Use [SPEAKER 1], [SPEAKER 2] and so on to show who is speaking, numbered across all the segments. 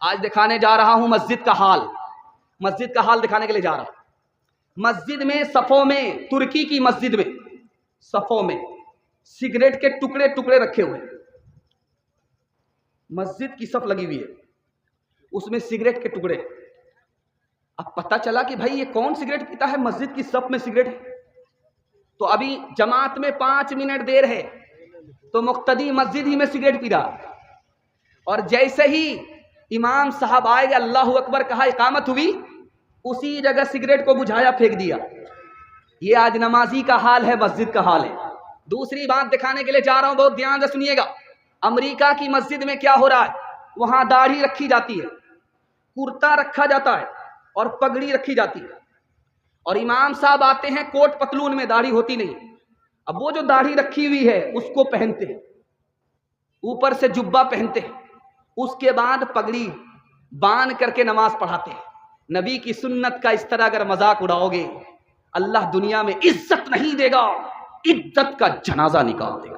[SPEAKER 1] آج دکھانے جا رہا ہوں مسجد کا حال، مسجد کا حال دکھانے کے لیے جا رہا ہوں۔ مسجد میں صفوں میں، ترکی کی مسجد میں صفوں میں سگریٹ کے ٹکڑے ٹکڑے رکھے ہوئے، مسجد کی صف لگی ہوئی ہے، اس میں سگریٹ کے ٹکڑے۔ اب پتہ چلا کہ بھائی یہ کون سگریٹ پیتا ہے، مسجد کی صف میں سگریٹ ہے۔ تو ابھی جماعت میں 5 منٹ دیر ہے تو مقتدی مسجد ہی میں سگریٹ پی رہا، اور جیسے ہی امام صاحب آئے گا اللہ اکبر کہا، اقامت ہوئی، اسی جگہ سگریٹ کو بجھایا پھینک دیا۔ یہ آج نمازی کا حال ہے، مسجد کا حال ہے۔ دوسری بات دکھانے کے لیے جا رہا ہوں، بہت دھیان سے سنیے گا۔ امریکہ کی مسجد میں کیا ہو رہا ہے، وہاں داڑھی رکھی جاتی ہے، کرتا رکھا جاتا ہے اور پگڑی رکھی جاتی ہے، اور امام صاحب آتے ہیں کوٹ پتلون میں، داڑھی ہوتی نہیں۔ اب وہ جو داڑھی رکھی ہوئی ہے اس کو پہنتے ہیں، اوپر سے جبہ پہنتے ہیں، اس کے بعد پگڑی باندھ کر کے نماز پڑھاتے ہیں۔ نبی کی سنت کا اس طرح اگر مذاق اڑاؤ گے، اللہ دنیا میں عزت نہیں دے گا، عزت کا جنازہ نکال دے گا۔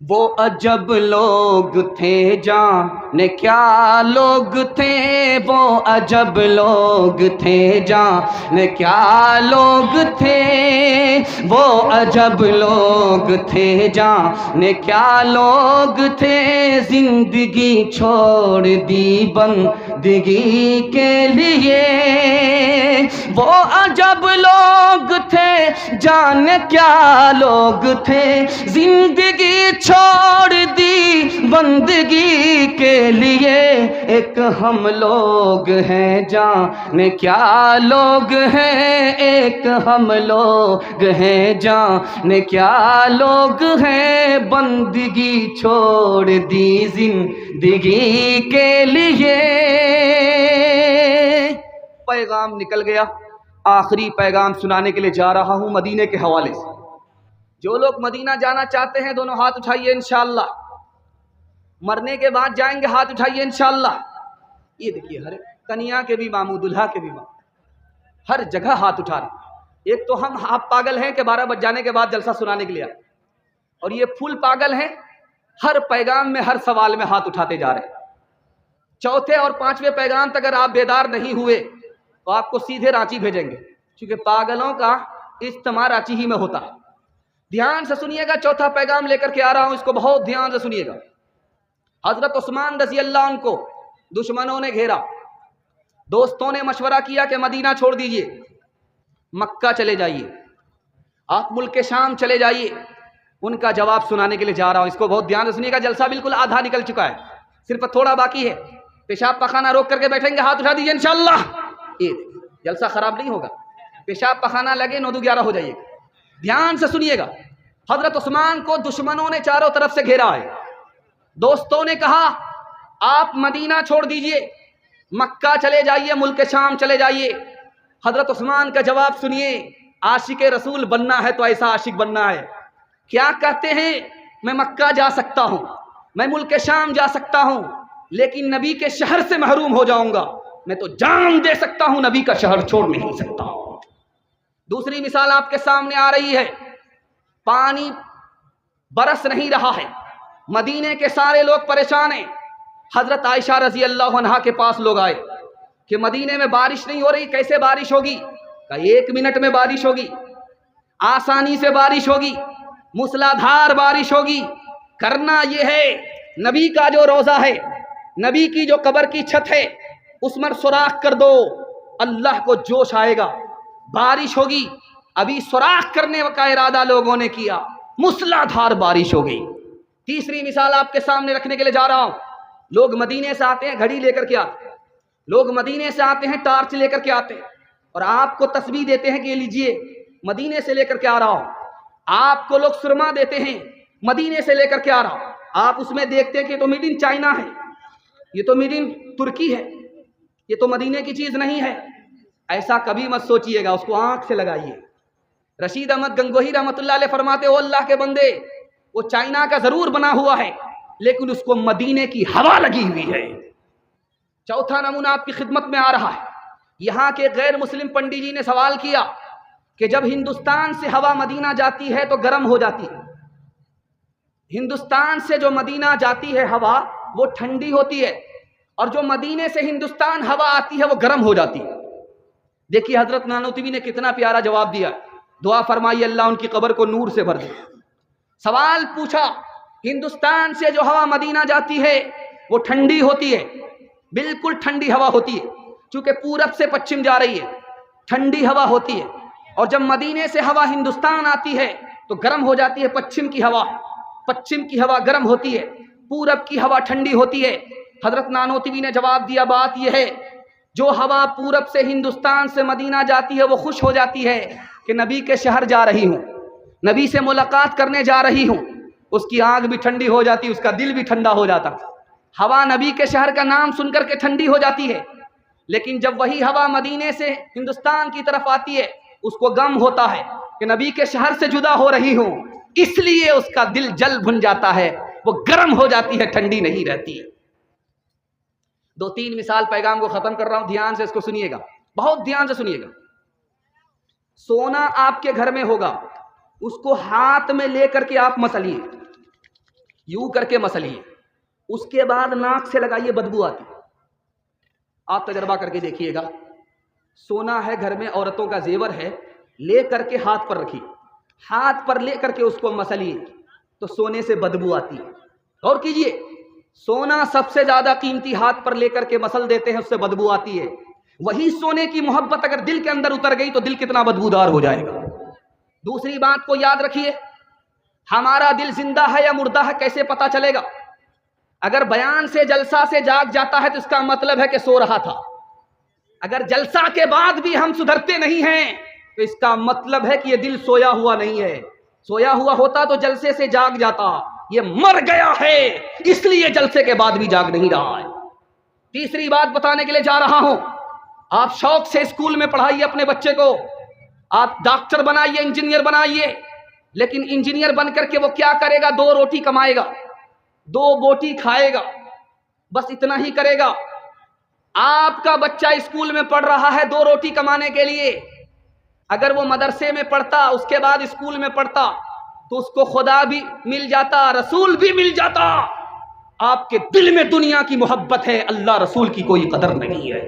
[SPEAKER 1] وہ عجب لوگ تھے جانے کیا لوگ تھے، وہ عجب لوگ تھے جانے کیا لوگ تھے، وہ عجب لوگ تھے جانے کیا لوگ تھے، زندگی چھوڑ دی بندگی کے لیے، وہ عجب لوگ تھے جانے کیا لوگ تھے، زندگی چھوڑ دی بندگی کے لیے، ایک ہم لوگ ہیں جانے کیا لوگ ہیں، ایک ہم لوگ ہیں جانے کیا لوگ ہیں، بندگی چھوڑ دی زندگی کے لیے۔ پیغام نکل گیا، آخری پیغام سنانے کے لیے جا رہا ہوں مدینے کے حوالے سے۔ جو لوگ مدینہ جانا چاہتے ہیں دونوں ہاتھ اٹھائیے انشاءاللہ، مرنے کے بعد جائیں گے، ہاتھ اٹھائیے انشاءاللہ۔ یہ دیکھیے، ہر کنیا کے بھی ماموں، دلہا کے بھی ماموں، ہر جگہ ہاتھ اٹھا رہے۔ ایک تو ہم آپ پاگل ہیں کہ 12 بج جانے کے بعد جلسہ سنانے کے لیے آئے، اور یہ پھول پاگل ہیں، ہر پیغام میں ہر سوال میں ہاتھ اٹھاتے جا رہے ہیں۔ چوتھے اور 5ویں پیغام تک اگر آپ بیدار نہیں ہوئے تو آپ کو سیدھے رانچی بھیجیں گے، کیونکہ پاگلوں کا اجتماع رانچی ہی میں ہوتا ہے۔ دھیان سے سنیے گا، چوتھا پیغام لے کر کے آ رہا ہوں، اس کو بہت دھیان سے سنیے گا۔ حضرت عثمان رضی اللہ عنہ کو دشمنوں نے گھیرا، دوستوں نے مشورہ کیا کہ مدینہ چھوڑ دیجئے، مکہ چلے جائیے، آپ ملک شام چلے جائیے۔ ان کا جواب سنانے کے لیے جا رہا ہوں، اس کو بہت دھیان سے سنیے گا۔ جلسہ بالکل آدھا نکل چکا ہے، صرف تھوڑا باقی ہے۔ پیشاب پخانہ روک کر کے بیٹھیں گے، ہاتھ اٹھا دیجئے انشاءاللہ۔ یہ جلسہ خراب نہیں ہوگا، پیشاب پخانہ لگے 9 2 11 ہو جائیے گا۔ دھیان سے سنیے گا۔ حضرت عثمان کو دشمنوں نے چاروں طرف سے گھیرا ہے، دوستوں نے کہا آپ مدینہ چھوڑ دیجئے، مکہ چلے جائیے، ملک شام چلے جائیے۔ حضرت عثمان کا جواب سنیے، عاشق رسول بننا ہے تو ایسا عاشق بننا ہے۔ کیا کہتے ہیں، میں مکہ جا سکتا ہوں، میں ملک شام جا سکتا ہوں، لیکن نبی کے شہر سے محروم ہو جاؤں گا۔ میں تو جان دے سکتا ہوں، نبی کا شہر چھوڑ نہیں سکتا۔ دوسری مثال آپ کے سامنے آ رہی ہے، پانی برس نہیں رہا ہے، مدینے کے سارے لوگ پریشان ہیں۔ حضرت عائشہ رضی اللہ عنہا کے پاس لوگ آئے کہ مدینے میں بارش نہیں ہو رہی، کیسے بارش ہوگی؟ کہ 1 منٹ میں بارش ہوگی، آسانی سے بارش ہوگی، موسلادھار بارش ہوگی۔ کرنا یہ ہے، نبی کا جو روضہ ہے، نبی کی جو قبر کی چھت ہے، اس میں سوراخ کر دو، اللہ کو جوش آئے گا، بارش ہوگی۔ ابھی سوراخ کرنے کا ارادہ لوگوں نے کیا، موسلادھار بارش ہو گئی۔ تیسری مثال آپ کے سامنے رکھنے کے لیے جا رہا ہوں۔ لوگ مدینے سے آتے ہیں، گھڑی لے کر کے آتے ہیں، لوگ مدینے سے آتے ہیں، ٹارچ لے کر کے آتے ہیں، اور آپ کو تسبیح دیتے ہیں کہ یہ لیجئے، مدینے سے لے کر کے آ رہا ہوں۔ آپ کو لوگ سرما دیتے ہیں، مدینے سے لے کر کے آ رہا ہوں۔ آپ اس میں دیکھتے ہیں کہ یہ تو میڈ ان چائنا ہے، یہ تو میڈ ان ترکی ہے، یہ تو مدینے کی چیز نہیں ہے۔ ایسا کبھی مت سوچئے گا، اس کو آنکھ سے لگائیے۔ رشید احمد گنگوہی رحمۃ اللہ علیہ فرماتے ہو، اللہ کے بندے، وہ چائنا کا ضرور بنا ہوا ہے لیکن اس کو مدینے کی ہوا لگی ہوئی ہے۔ چوتھا نمونہ آپ کی خدمت میں آ رہا ہے۔ یہاں کے غیر مسلم پنڈی جی نے سوال کیا کہ جب ہندوستان سے ہوا مدینہ جاتی ہے تو گرم ہو جاتی ہے، ہندوستان سے جو مدینہ جاتی ہے ہوا وہ ٹھنڈی ہوتی ہے، اور جو مدینے سے ہندوستان ہوا آتی ہے وہ گرم ہو جاتی ہے. دیکھیے حضرت نانوتوی نے کتنا پیارا جواب دیا. دعا فرمائی اللہ ان کی قبر کو نور سے بھر دے. سوال پوچھا ہندوستان سے جو ہوا مدینہ جاتی ہے وہ ٹھنڈی ہوتی ہے، بالکل ٹھنڈی ہوا ہوتی ہے، چونکہ پورب سے پچھم جا رہی ہے، ٹھنڈی ہوا ہوتی ہے. اور جب مدینے سے ہوا ہندوستان آتی ہے تو گرم ہو جاتی ہے. پچھم کی ہوا گرم ہوتی ہے، پورب کی ہوا ٹھنڈی ہوتی ہے. حضرت نانوتوی نے جواب دیا بات یہ ہے جو ہوا پورب سے ہندوستان سے مدینہ جاتی ہے وہ خوش ہو جاتی ہے کہ نبی کے شہر جا رہی ہوں، نبی سے ملاقات کرنے جا رہی ہوں. اس کی آنکھ بھی ٹھنڈی ہو جاتی، اس کا دل بھی ٹھنڈا ہو جاتا. ہوا نبی کے شہر کا نام سن کر کے ٹھنڈی ہو جاتی ہے. لیکن جب وہی ہوا مدینے سے ہندوستان کی طرف آتی ہے اس کو غم ہوتا ہے کہ نبی کے شہر سے جدا ہو رہی ہوں، اس لیے اس کا دل جل بھن جاتا ہے، وہ گرم ہو جاتی ہے، ٹھنڈی نہیں رہتی. 2-3 مثال پیغام کو ختم کر رہا ہوں، دھیان سے اس کو سنیے گا، بہت دھیان سے سنیے گا. سونا آپ کے گھر میں ہوگا، اس کو ہاتھ میں لے کر کے آپ مسلیے، یوں کر کے مسلیے، اس کے بعد ناک سے لگائیے، بدبو آتی. آپ تجربہ کر کے دیکھیے گا. سونا ہے گھر میں، عورتوں کا زیور ہے، لے کر کے ہاتھ پر رکھیے، ہاتھ پر لے کر کے اس کو مسلیے تو سونے سے بدبو آتی ہے. غور کیجئے، سونا سب سے زیادہ قیمتی ہاتھ پر لے کر کے مسل دیتے ہیں، اس سے بدبو آتی ہے. وہی سونے کی محبت اگر دل کے اندر اتر گئی تو دل کتنا بدبودار ہو جائے گا. دوسری بات کو یاد رکھیے، ہمارا دل زندہ ہے یا مردہ ہے کیسے پتا چلے گا؟ اگر بیان سے جلسہ سے جاگ جاتا ہے تو اس کا مطلب ہے کہ سو رہا تھا. اگر جلسہ کے بعد بھی ہم سدھرتے نہیں ہیں تو اس کا مطلب ہے کہ یہ دل سویا ہوا نہیں ہے. سویا ہوا ہوتا تو جلسے سے جاگ جاتا، یہ مر گیا ہے اس لیے جلسے کے بعد بھی جاگ نہیں رہا ہے. تیسری بات بتانے کے لیے جا رہا ہوں، آپ شوق سے اسکول میں پڑھائیے اپنے بچے کو، آپ ڈاکٹر بنائیے، انجینئر بنائیے، لیکن انجینئر بن کر کے وہ کیا کرے گا؟ 2 روٹی کمائے گا، 2 بوٹی کھائے گا، بس اتنا ہی کرے گا. آپ کا بچہ اسکول میں پڑھ رہا ہے 2 روٹی کمانے کے لیے. اگر وہ مدرسے میں پڑھتا، اس کے بعد اسکول میں پڑھتا تو اس کو خدا بھی مل جاتا، رسول بھی مل جاتا. آپ کے دل میں دنیا کی محبت ہے، اللہ رسول کی کوئی قدر نہیں ہے.